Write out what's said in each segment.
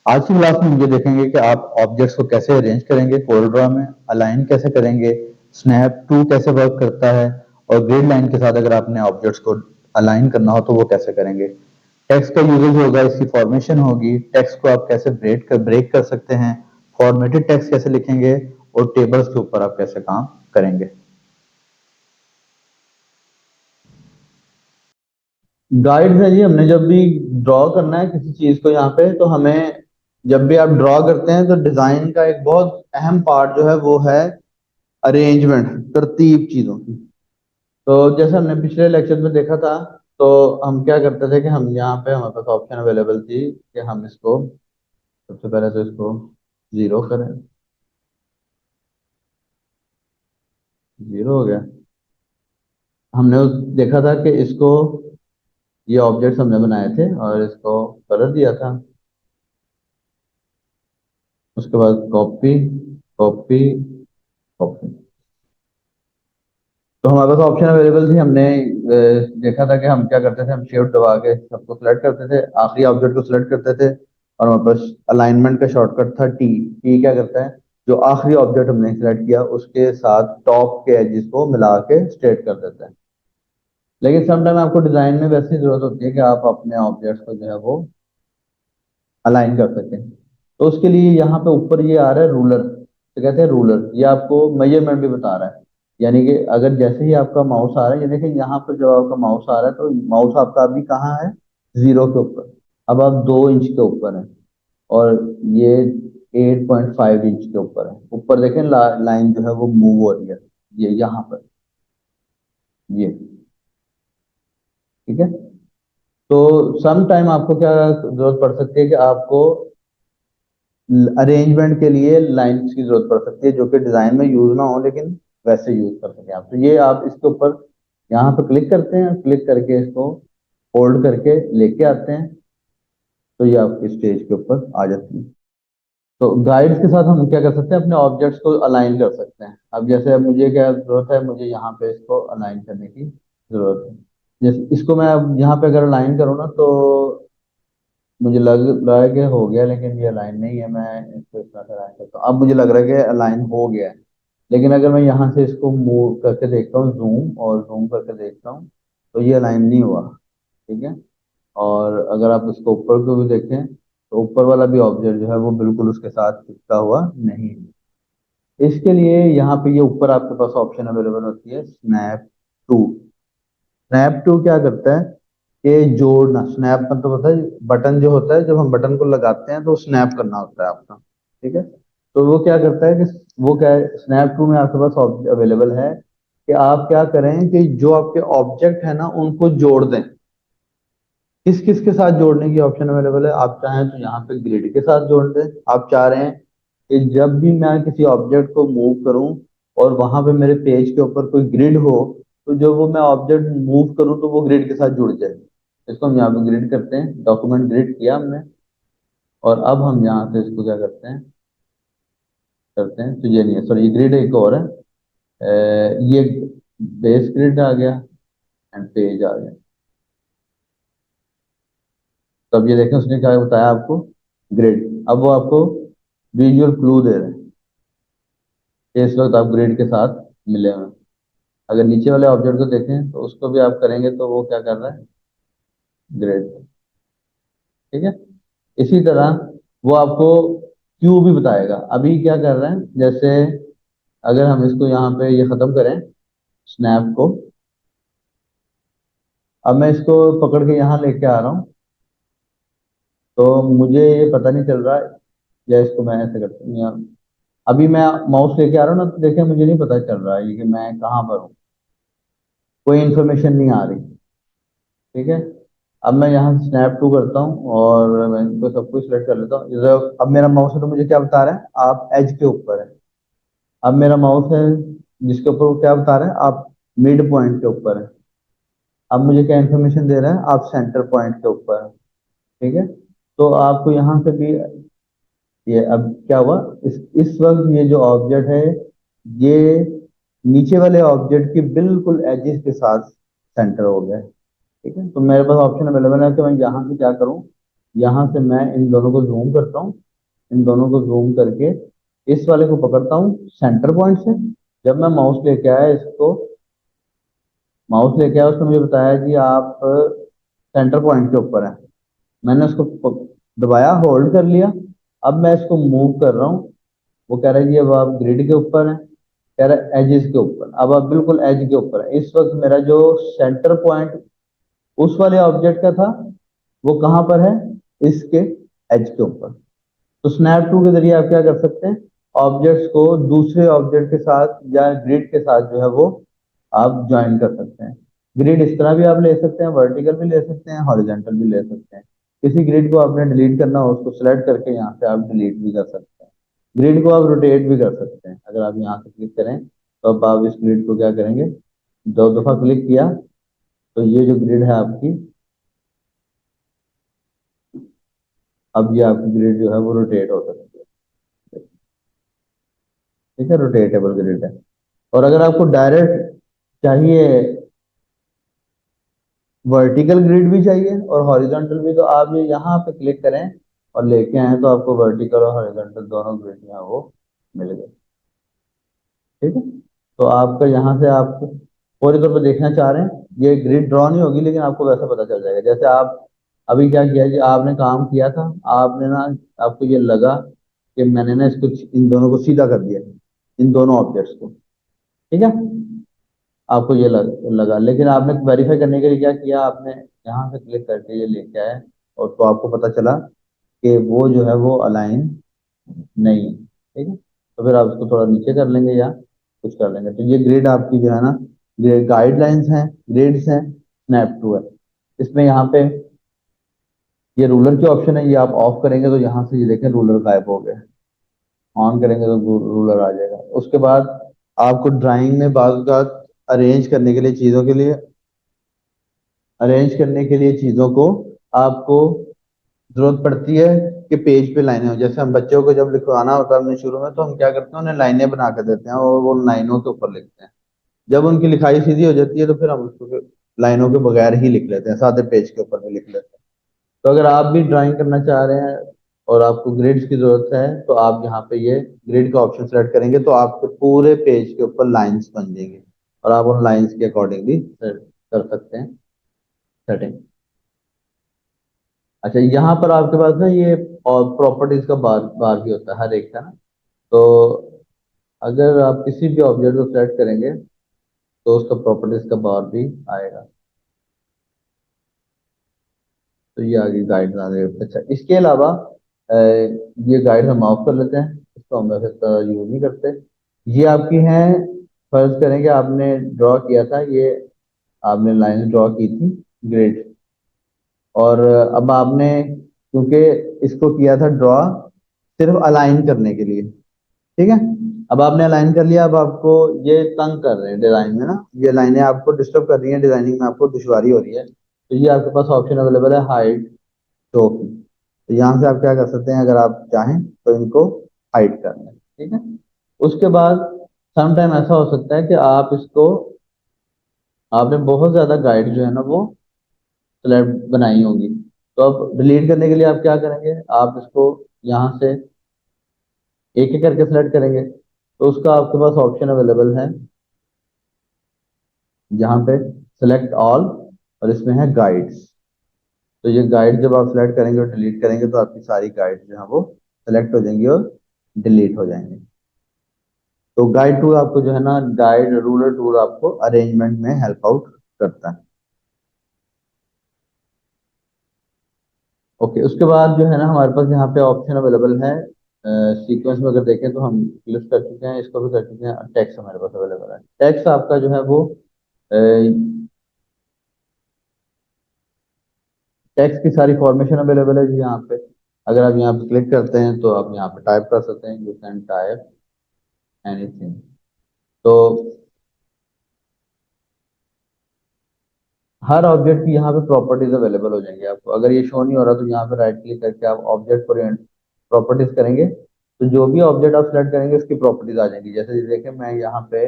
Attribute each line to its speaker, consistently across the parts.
Speaker 1: आज की क्लास में हम ये देखेंगे कि आप ऑब्जेक्ट्स को कैसे अरेंज करेंगे कोड ड्रॉ में, अलाइन कैसे करेंगे, स्नैप टू कैसे वर्क करता है, और ग्रिड लाइन के साथ अगर आपने ऑब्जेक्ट्स को अलाइन करना हो तो वो कैसे करेंगे। टेक्स्ट का यूजेज होगा, इसकी फॉर्मेशन होगी, टेक्स्ट को आप कैसे ब्रेक कर सकते हैं, फॉर्मेटेड टेक्स्ट कैसे लिखेंगे, और टेबल्स के ऊपर आप कैसे काम करेंगे। गाइड्स है जी, हमने जब भी ड्रॉ करना है किसी चीज को यहाँ पे, तो हमें जब भी आप ड्रॉ करते हैं तो डिजाइन का एक बहुत अहम पार्ट जो है वो है अरेंजमेंट, तरतीब चीजों की। तो जैसे हमने पिछले लेक्चर में देखा था, तो हम क्या करते थे कि हम यहाँ पे हमारे पास ऑप्शन अवेलेबल थी कि हम इसको सबसे पहले तो इसको 0 करें। 0 हो गया। हमने देखा था कि इसको, ये ऑब्जेक्ट्स हमने बनाए थे और इसको कलर दिया था। उसके बाद कॉपी, कॉपी, कॉपी। तो हमारे पास ऑप्शन अवेलेबल थी। हमने देखा था कि हम क्या करते थे, हम शिफ्ट दबा के सबको सिलेक्ट करते थे, आखिरी ऑब्जेक्ट को सिलेक्ट करते थे, और हमारे पास अलाइनमेंट का शॉर्टकट था टी। टी क्या करता है, जो आखिरी ऑब्जेक्ट हमने सिलेक्ट किया उसके साथ टॉप के एजेस को मिला के स्ट्रेट कर देते हैं। लेकिन समटाइम आपको डिजाइन में वैसी जरूरत होती है कि आप अपने ऑब्जेक्ट्स को जो है वो अलाइन कर सकें। तो उसके लिए यहाँ पे ऊपर ये आ रहा है रूलर, तो कहते हैं रूलर, ये आपको मेजरमेंट भी बता रहा है। यानी कि अगर जैसे ही आपका माउस आ रहा है, ये देखिए यहाँ पर जब आपका माउस आ रहा है तो माउस आपका अभी कहाँ है, 0 के ऊपर। अब आप 2 इंच के ऊपर है, और ये 8.5 इंच के ऊपर है। ऊपर देखें लाइन जो है वो मूव हो रही है, ये यहाँ पर, ये, ठीक है। तो सम टाइम आपको क्या जरूरत पड़ सकती है कि आपको अरेंजमेंट के लिए लाइंस की जरूरत पड़ सकती है, जो कि डिजाइन में यूज ना हो लेकिन वैसे यूज कर सके आप। तो ये आप इसके ऊपर यहाँ पे क्लिक करते हैं, क्लिक करके इसको होल्ड करके लेके आते हैं, तो ये आपकी स्टेज के ऊपर आ जाती है। तो गाइड्स के साथ हम क्या कर सकते हैं, अपने ऑब्जेक्ट्स को अलाइन कर सकते हैं। अब जैसे अब मुझे क्या जरूरत है, मुझे यहाँ पे इसको अलाइन करने की जरूरत है। जैसे इसको मैं अब यहाँ पे अगर अलाइन करूँ ना, तो मुझे लग रहा है कि हो गया, लेकिन ये अलाइन नहीं है। मैं इसको इस तरह से अलाइन करता हूँ, अब मुझे लग रहा है कि अलाइन हो गया है। लेकिन अगर मैं यहाँ से इसको मूव करके देखता हूँ, जूम और जूम करके देखता हूँ, तो ये अलाइन नहीं हुआ, ठीक है। और अगर आप इसको ऊपर को भी देखें, तो ऊपर वाला भी ऑब्जेक्ट जो है वो बिल्कुल उसके साथ चिपका हुआ नहीं है। इसके लिए यहाँ पे ये ऊपर आपके पास ऑप्शन अवेलेबल होती है स्नैप टू। स्नैप टू क्या करता है कि जोड़ना, स्नैप मतलब होता है बटन जो होता है, जब हम बटन को लगाते हैं तो स्नैप करना होता है आपका, ठीक है। तो वो क्या करता है कि वो क्या है, स्नैप टू में आपके पास अवेलेबल है कि आप क्या करें कि जो आपके ऑब्जेक्ट है ना उनको जोड़ दें। किस किस के साथ जोड़ने की ऑप्शन अवेलेबल है, आप चाहें तो यहाँ पे ग्रिड के साथ जोड़ दें। आप चाह रहे हैं कि जब भी मैं किसी ऑब्जेक्ट को मूव करूं और वहां पे मेरे पेज के ऊपर कोई ग्रिड हो, तो जो वो मैं ऑब्जेक्ट मूव करूं तो वो ग्रिड के साथ जुड़ जाए। इसको हम यहाँ पे ग्रिड करते हैं, डॉक्यूमेंट ग्रिड किया हमने, और अब हम यहाँ से इसको क्या करते हैं, तो ये नहीं है, सॉरी, ये ग्रिड एक और है। ये बेस ग्रिड आ गया एंड पेज आ गया। तो अब ये देखें उसने क्या बताया आपको, ग्रिड। अब वो आपको विजुअल क्लू दे रहे हैं कि इस वक्त आप ग्रिड के साथ मिले हुए हैं। अगर नीचे वाले ऑब्जेक्ट को देखें तो उसको भी आप करेंगे तो वो क्या कर रहा है, ग्रिड, ठीक है। इसी तरह वो आपको क्यू भी बताएगा। अभी क्या कर रहे हैं, जैसे अगर हम इसको यहाँ पे ये खत्म करें, स्नैप को, अब मैं इसको पकड़ के यहाँ लेके आ रहा हूँ, तो मुझे ये पता नहीं चल रहा है, या इसको मैं ऐसे करता हूँ, यहाँ अभी मैं माउस लेके आ रहा हूँ ना, तो देखिए मुझे नहीं पता चल रहा है ये कि मैं कहाँ पर हूँ, कोई इन्फॉर्मेशन नहीं आ रही, ठीक है। अब मैं यहाँ से स्नैप टू करता हूँ और मैं इनको सब कुछ सेलेक्ट कर लेता हूँ। जैसे अब मेरा माउस है तो मुझे क्या बता रहा है, आप एज के ऊपर है। अब मेरा माउस है जिसके ऊपर वो क्या बता रहा है, आप मिड पॉइंट के ऊपर है। अब मुझे क्या इन्फॉर्मेशन दे रहा है, आप सेंटर पॉइंट के ऊपर है, ठीक है। तो आपको यहाँ से भी ये, अब क्या हुआ, इस वक्त ये जो ऑब्जेक्ट है, ये नीचे वाले ऑब्जेक्ट की बिल्कुल एजिस के साथ सेंटर हो गया है, ठीक है। तो मेरे पास ऑप्शन अवेलेबल है कि मैं यहाँ से क्या करूँ, यहाँ से मैं इन दोनों को जूम करता हूँ, इन दोनों को जूम करके इस वाले को पकड़ता हूँ सेंटर पॉइंट से। जब मैं माउस लेके आया इसको, माउस लेके आया, उसने मुझे बताया जी आप सेंटर पॉइंट के ऊपर है। मैंने उसको दबाया, होल्ड कर लिया। अब मैं इसको मूव कर रहा हूँ। वो कह रहा है जी अब आप ग्रिड के ऊपर हैं, कह रहा है एजेस के ऊपर। अब आप बिल्कुल एज के ऊपर है। इस वक्त मेरा जो सेंटर पॉइंट उस वाले ऑब्जेक्ट का था, वो कहाँ पर है, इसके एज के ऊपर। तो स्नैप टू के जरिए आप क्या कर सकते हैं, ऑब्जेक्ट्स को दूसरे ऑब्जेक्ट के साथ या ग्रिड के साथ जो है वो आप ज्वाइन कर सकते हैं। ग्रिड इस तरह भी आप ले सकते हैं, वर्टिकल भी ले सकते हैं, हॉरिजेंटल भी ले सकते हैं। किसी ग्रिड को आपने डिलीट करना हो, उसको सेलेक्ट करके यहाँ से आप डिलीट भी कर सकते हैं। ग्रिड को आप रोटेट भी कर सकते हैं। अगर आप यहाँ से क्लिक करें तो अब आप इस ग्रिड को क्या करेंगे, दो दफा क्लिक किया तो ये जो ग्रिड है आपकी, अब ये आपकी ग्रिड जो है वो रोटेट हो सकती है। ठीक है, रोटेटेबल ग्रिड है। और अगर आपको डायरेक्ट चाहिए, वर्टिकल ग्रिड भी चाहिए और हॉरिजॉन्टल भी, तो आप ये यहाँ पे क्लिक करें और लेके आए तो आपको वर्टिकल और हॉरिजॉन्टल दोनों ग्रिड जो है वो मिल गए। ठीक है, तो आपका यहाँ से आप फौरी तौर पर देखना चाह रहे हैं, ये ग्रिड ड्रॉ नहीं होगी लेकिन आपको वैसा पता चल जाएगा। जैसे आप अभी क्या किया जी, आपने काम किया था, आपने ना, आपको ये लगा कि मैंने ना इसको, इन दोनों को सीधा कर दिया, इन दोनों ऑब्जेक्ट्स को। ठीक है, आपको ये लगा, लेकिन आपने वेरीफाई करने के लिए क्या किया, आपने यहाँ से क्लिक करके ये लेके आए और तो आपको पता चला कि वो जो है वो अलाइन नहीं है। ठीक है, तो फिर आप उसको थोड़ा नीचे कर लेंगे या कुछ कर लेंगे। तो ये ग्रिड आपकी जो है ना, ये गाइडलाइंस हैं, ग्रिड्स हैं, स्नैप टू है। इसमें यहाँ पे ये रूलर की ऑप्शन है, ये आप ऑफ करेंगे तो यहाँ से ये देखें रूलर गायब हो गया। ऑन करेंगे तो रूलर आ जाएगा। उसके बाद आपको ड्राइंग में बाज़ अरेंज करने के लिए, चीज़ों के लिए अरेंज करने के लिए, चीज़ों को आपको जरूरत पड़ती है कि पेज पे लाइनें हो। जैसे हम बच्चों को जब लिखवाना होता है हमने शुरू में, तो हम क्या करते हैं, उन्हें लाइनें बना कर देते हैं और वो लाइनों के ऊपर लिखते हैं। जब उनकी लिखाई सीधी हो जाती है तो फिर हम उसको लाइनों के बगैर ही लिख लेते हैं, सादे पेज के ऊपर भी लिख लेते हैं। तो अगर आप भी ड्राइंग करना चाह रहे हैं और आपको ग्रिड्स की जरूरत है, तो आप यहाँ पे ये ग्रिड का ऑप्शन सेलेक्ट करेंगे तो आपके पूरे पेज के ऊपर लाइंस बन जाएंगी और आप उन लाइंस के अकॉर्डिंग भी कर सकते हैं सेटिंग। अच्छा, यहाँ पर आपके पास ना ये और प्रॉपर्टीज का बार बार भी होता है हर एक का ना। तो अगर आप किसी भी ऑब्जेक्ट को सेलेक्ट करेंगे तो उसका प्रॉपर्टीज का बार भी आएगा। तो ये आगे गाइड आ जाएगा। अच्छा, इसके अलावा ये गाइड हम ऑफ कर लेते हैं, इसको हम वैसे यूज नहीं करते। ये आपकी हैं, फर्ज करें कि आपने ड्रॉ किया था ये, आपने लाइन ड्रॉ की थी, ग्रिड, और अब आपने क्योंकि इसको किया था ड्रॉ सिर्फ अलाइन करने के लिए। ठीक है, अब आपने अलाइन कर लिया, अब आपको ये तंग कर रहे हैं डिजाइन में ना, ये लाइनें आपको डिस्टर्ब कर रही हैं, डिजाइनिंग में आपको दुश्वारी हो रही है, तो ये आपके पास ऑप्शन अवेलेबल है हाइड शो की। तो यहाँ से आप क्या कर सकते हैं, अगर आप चाहें तो इनको हाइड कर लें। ठीक है, उसके बाद समटाइम ऐसा हो सकता है कि आप इसको, आपने बहुत ज्यादा गाइड जो है ना वो स्लैब बनाई होगी, तो अब डिलीट करने के लिए आप क्या करेंगे, आप इसको यहाँ से एक एक करके सेलेक्ट करेंगे। तो उसका आपके पास ऑप्शन अवेलेबल है यहाँ पे सेलेक्ट ऑल, और इसमें है गाइड्स। तो ये गाइड जब आप सेलेक्ट करेंगे और डिलीट करेंगे तो आपकी सारी गाइड जो है वो सेलेक्ट हो जाएंगी और डिलीट हो जाएंगे। तो गाइड टूल आपको जो है ना, गाइड रूलर टूल आपको अरेंजमेंट में हेल्प आउट करता है। ओके, उसके बाद जो है ना हमारे पास यहाँ पे ऑप्शन अवेलेबल है, सीक्वेंस में अगर देखें तो हम लिस्ट कर चुके हैं, इसको भी कर चुके हैं। टेक्स्ट हमारे पास अवेलेबल है, टेक्स्ट आपका जो है वो टेक्स्ट की सारी फॉर्मेशन अवेलेबल है जी यहाँ पे। अगर आप यहाँ पे क्लिक करते हैं तो आप यहाँ पे टाइप कर सकते हैं, यू कैन टाइप एनीथिंग। तो हर ऑब्जेक्ट की यहाँ पे प्रॉपर्टीज अवेलेबल हो जाएंगी आपको। अगर ये शो नहीं हो रहा तो यहाँ पे राइट क्लिक करके आप ऑब्जेक्ट पर प्रॉपर्टीज करेंगे, तो जो भी ऑब्जेक्ट आप सेलेक्ट करेंगे उसकी प्रॉपर्टीज आ जाएंगी। जैसे देखें, मैं यहाँ पे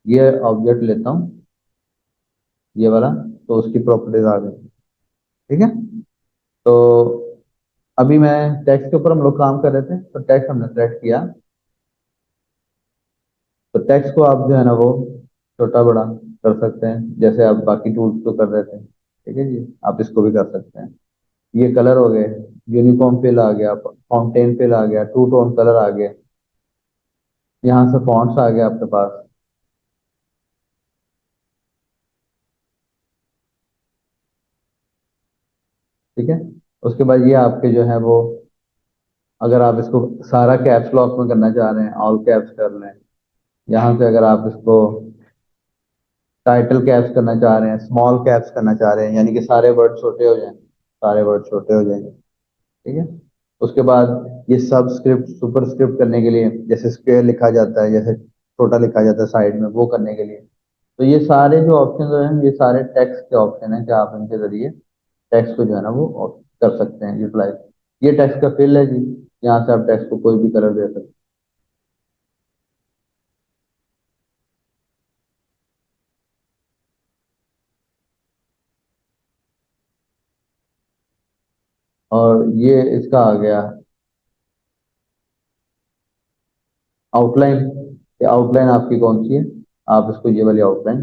Speaker 1: ये ऑब्जेक्ट लेता हूँ, ये वाला, तो उसकी प्रॉपर्टीज आ गई। ठीक है, तो अभी मैं टेक्स्ट के ऊपर हम लोग काम कर रहे थे, तो टेक्स्ट हमने सेलेक्ट किया। तो टेक्स्ट को आप जो है ना वो छोटा बड़ा कर सकते हैं, जैसे आप बाकी टूल्स तो कर रहे थे, ठीक है जी, आप इसको भी कर सकते हैं। ये कलर हो गए, यूनिफॉर्म फिल आ गया, फाउंटेन फिल आ गया, टू टोन कलर आ गया, यहाँ से फॉन्ट्स आ गया आपके पास। ठीक है, उसके बाद ये आपके जो है वो, अगर आप इसको सारा कैप्स लॉक में करना चाह रहे हैं, ऑल कैप्स कर लें। यहाँ से अगर आप इसको टाइटल कैप्स करना चाह रहे हैं, स्मॉल कैप्स करना चाह रहे हैं, यानी कि सारे वर्ड छोटे हो जाएं, सारे वर्ड छोटे हो जाएंगे। ठीक है, उसके बाद ये सब स्क्रिप्ट सुपर स्क्रिप्ट करने के लिए, जैसे स्क्वेयर लिखा जाता है, जैसे छोटा लिखा जाता है साइड में, वो करने के लिए। तो ये सारे जो ऑप्शन हैं, ये सारे टेक्स्ट के ऑप्शन हैं कि आप इनके जरिए टेक्स्ट को जो है ना वो कर सकते हैं यूटिलाइज। ये टेक्स्ट का फिल है जी, यहाँ से आप टेक्स्ट को कोई भी कलर दे सकते हैं। और ये इसका आ गया आउटलाइन। ये आउटलाइन आपकी कौन सी है, आप इसको ये वाली आउटलाइन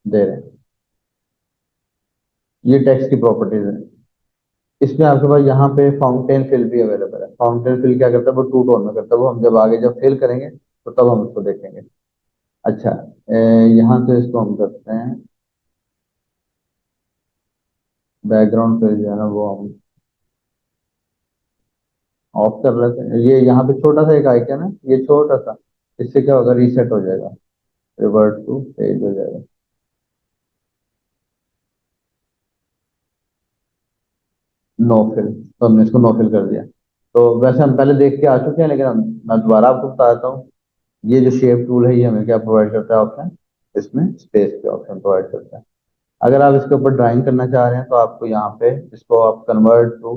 Speaker 1: दे रहे हैं। ये टेक्स्ट की प्रॉपर्टीज है। इसमें आपके पास यहाँ पे फाउंटेन फिल भी अवेलेबल है। फाउंटेन फिल क्या करता है, वो टू टोन में करता है, वो हम जब आगे जब फिल करेंगे तो तब हम इसको देखेंगे। अच्छा, यहाँ से इसको हम करते हैं बैकग्राउंड फिल जो है ना वो हम ऑफ कर लेते हैं। ये यहाँ पे छोटा सा एक आइकन है, ये छोटा सा, इससे क्या होगा, रीसेट हो जाएगा, रिवर्ट टू पेज हो जाएगा। नो फिल, तो हमने इसको नो फिल कर दिया। तो वैसे हम पहले देख के आ चुके हैं, लेकिन मैं दोबारा आपको बताता हूँ। ये जो शेप टूल है, ये हमें क्या प्रोवाइड करता है ऑप्शन, इसमें स्पेस के ऑप्शन प्रोवाइड करता है। अगर आप इसके ऊपर ड्राइंग करना चाह रहे हैं तो आपको यहाँ पे इसको आप कन्वर्ट टू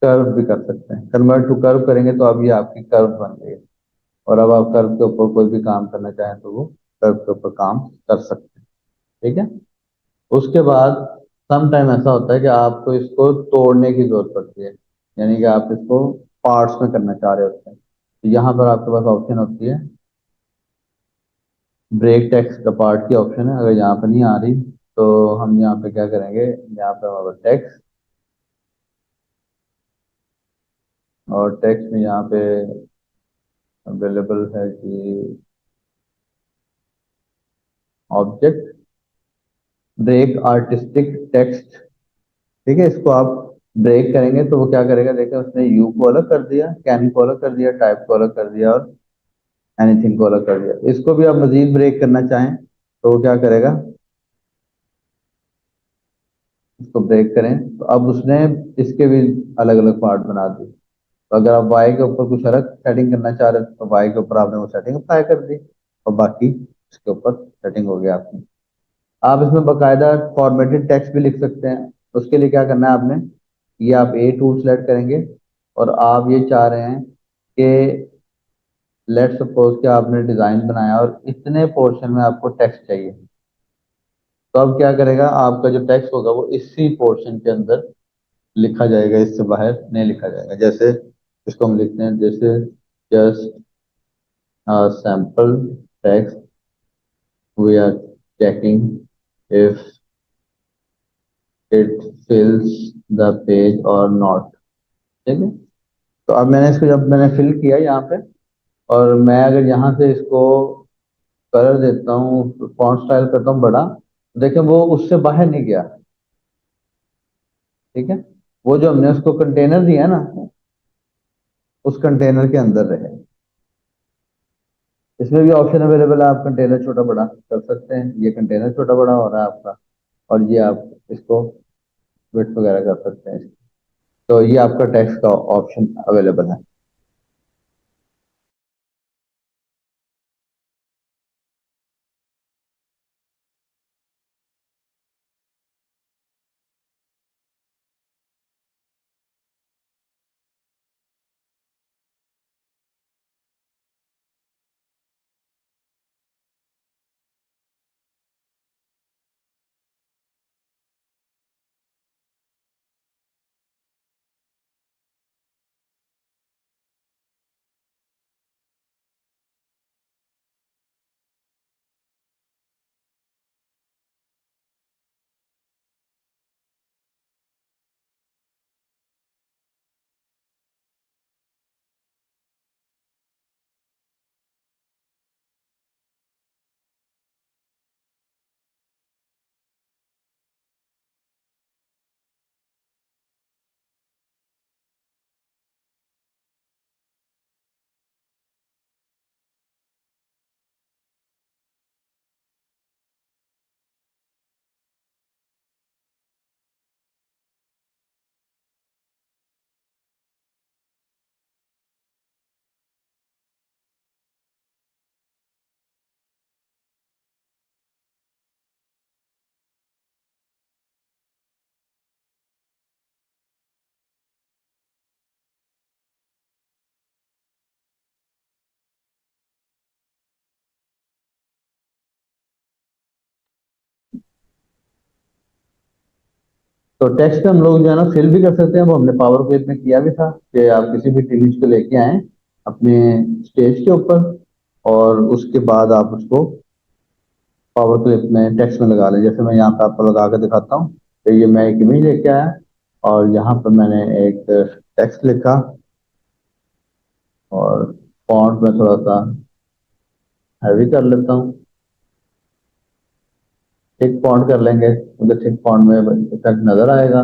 Speaker 1: कर्व भी कर सकते हैं। कन्वर्ट टू कर्व करेंगे तो अब ये आपकी कर्व बन गई है। और अब आप कर्व के ऊपर कोई भी काम करना चाहें तो वो कर्व के ऊपर काम कर सकते हैं। ठीक है, उसके बाद सम टाइम ऐसा होता है कि आपको इसको तोड़ने की जरूरत पड़ती है, यानी कि आप इसको पार्ट्स में करना चाह रहे होते हैं। तो यहाँ पर आपके पास ऑप्शन होती है ब्रेक टेक्स्ट का पार्ट की ऑप्शन है। अगर यहाँ पर नहीं आ रही तो हम यहाँ पे क्या करेंगे, यहाँ पे हमारा टेक्स्ट, और टेक्स्ट में यहाँ पे अवेलेबल है कि ऑब्जेक्ट ब्रेक आर्टिस्टिक टेक्स्ट। ठीक है, इसको आप ब्रेक करेंगे तो वो क्या करेगा, देखिए उसने यू को अलग कर दिया, कैन को अलग कर दिया, टाइप को अलग कर दिया, और एनीथिंग को अलग कर दिया। इसको भी आप मजीद ब्रेक करना चाहें तो वो क्या करेगा, इसको ब्रेक करें तो अब उसने इसके भी अलग अलग पार्ट बना दिए। तो अगर आप वाई के ऊपर कुछ अलग सेटिंग करना चाह रहे हैं तो वाई के ऊपर आपने वो सेटिंग अप्लाई कर दी, और बाकी इसके ऊपर सेटिंग हो गया आपकी। आप इसमें बकायदा फॉर्मेटेड टेक्स्ट भी लिख सकते हैं। उसके लिए क्या करना है आपने, ये आप ए टूल सेलेक्ट करेंगे, और आप ये चाह रहे हैं कि लेट सपोज कि आपने डिजाइन बनाया और इतने पोर्शन में आपको टेक्स्ट चाहिए। तो अब क्या करेगा, आपका जो टेक्स्ट होगा वो इसी पोर्शन के अंदर लिखा जाएगा, इससे बाहर नहीं लिखा जाएगा। जैसे इसको हम लिखते हैं, जैसे just sample text, we are checking if it fills the page और नॉट। ठीक है, तो अब मैंने इसको जब मैंने फिल किया यहाँ पे, और मैं अगर यहाँ से इसको कलर देता हूँ, फॉन्ट स्टाइल करता हूँ बड़ा, देखिए वो उससे बाहर नहीं गया। ठीक है, वो जो हमने उसको कंटेनर दिया ना, उस कंटेनर के अंदर रहे। इसमें भी ऑप्शन अवेलेबल है, आप कंटेनर छोटा बड़ा कर सकते हैं। ये कंटेनर छोटा बड़ा हो रहा है आपका, और ये आप इसको विड्थ वगैरह कर सकते हैं। तो ये आपका टेक्स्ट का ऑप्शन अवेलेबल है। तो टेक्स्ट हम लोग जो है ना फिल भी कर सकते हैं, वो हमने पावर क्लिप में किया भी था कि आप किसी भी इमेज को लेके आए अपने स्टेज के ऊपर और उसके बाद आप उसको पावर क्लिप में टेक्स्ट में लगा लें। जैसे मैं यहाँ पे आपको लगा के दिखाता हूँ। तो ये मैं एक इमेज लेके आया और यहाँ पर मैंने एक टेक्स्ट लिखा और फॉन्ट में थोड़ा सा हैवी कर लेता हूँ। ठीक फॉन्ट कर लेंगे, मुझे ठीक फॉन्ट में इफेक्ट नजर आएगा।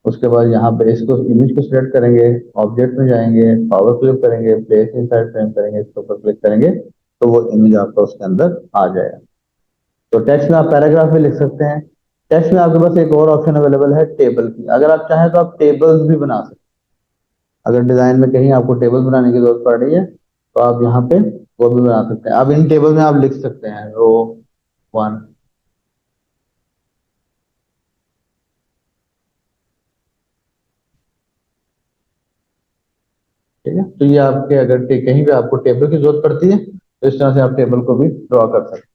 Speaker 1: उसके बाद यहाँ पे इसको इमेज को सिलेक्ट करेंगे, ऑब्जेक्ट में जाएंगे, पावर क्लिक करेंगे, प्लेस इनसाइड फ्रेम करेंगे, इसके ऊपर क्लिक करेंगे तो वो इमेज आपका उसके अंदर आ जाएगा। तो टेक्स्ट में आप पैराग्राफ में लिख सकते हैं। टेक्स्ट में आपके पास एक और ऑप्शन अवेलेबल है टेबल की। अगर आप चाहें तो आप टेबल्स भी बना सकते हैं। अगर डिजाइन में कहीं आपको टेबल बनाने की जरूरत पड़ रही है तो आप यहाँ पे वो भी बना सकते हैं। अब इन टेबल में आप लिख सकते हैं रो 1। ठीक है, तो ये आपके अगर कहीं पे आपको टेबल की जरूरत पड़ती है तो इस तरह से आप टेबल को भी ड्रॉ कर सकते हैं।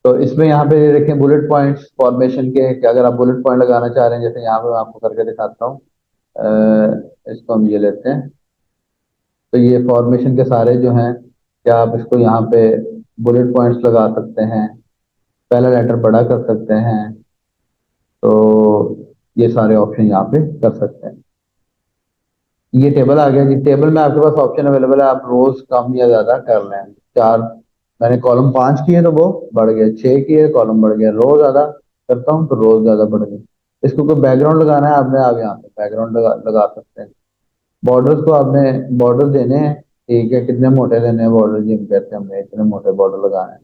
Speaker 1: तो इसमें यहाँ पे ये देखें बुलेट पॉइंट्स फॉर्मेशन के कि अगर आप बुलेट पॉइंट लगाना चाह रहे हैं, जैसे यहाँ पे मैं आपको करके दिखाता हूँ। इसको हम ये लेते हैं। तो ये फॉर्मेशन के सारे जो हैं, क्या आप इसको यहाँ पे बुलेट पॉइंट्स लगा सकते हैं, पहला लेटर बड़ा कर सकते हैं। तो ये सारे ऑप्शन यहाँ पे कर सकते हैं। ये टेबल आ गया जी। टेबल में आपके पास ऑप्शन अवेलेबल है, आप रोज कम या ज्यादा कर लें। 4 मैंने कॉलम 5 किए तो वो बढ़ गया, 6 किए कॉलम बढ़ गया, रो ज्यादा करता हूँ तो रोज ज्यादा बढ़ गया। इसको कोई बैकग्राउंड लगाना है आपने, आप यहाँ पे बैकग्राउंड लगा सकते हैं। बॉर्डर्स को आपने बॉर्डर देने हैं, ठीक है, कितने मोटे देने हैं बॉर्डर, जी हम कहते हैं हमें इतने मोटे बॉर्डर लगाना है।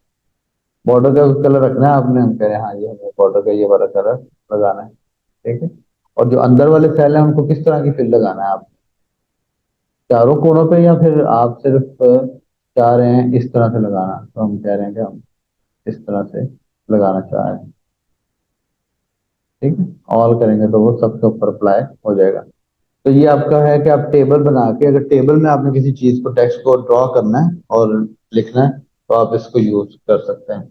Speaker 1: बॉर्डर का कलर रखना है आपने, हम कह रहे हैं हाँ ये हमें बॉर्डर का ये वाला कलर लगाना है। ठीक है, और जो अंदर वाले सेल हैं उनको किस तरह की फिल लगाना है आप, चारों कोनों पे या फिर आप सिर्फ चाह रहे हैं इस तरह से लगाना, तो हम कह रहे हैं कि हम इस तरह से लगाना चाह रहे हैं। ठीक है, ऑल करेंगे तो वो सबके ऊपर अप्लाई हो जाएगा। तो ये आपका है कि आप टेबल बना के, अगर टेबल में आपने किसी चीज को टेक्स्ट को ड्रॉ करना है और लिखना है तो आप इसको यूज कर सकते हैं।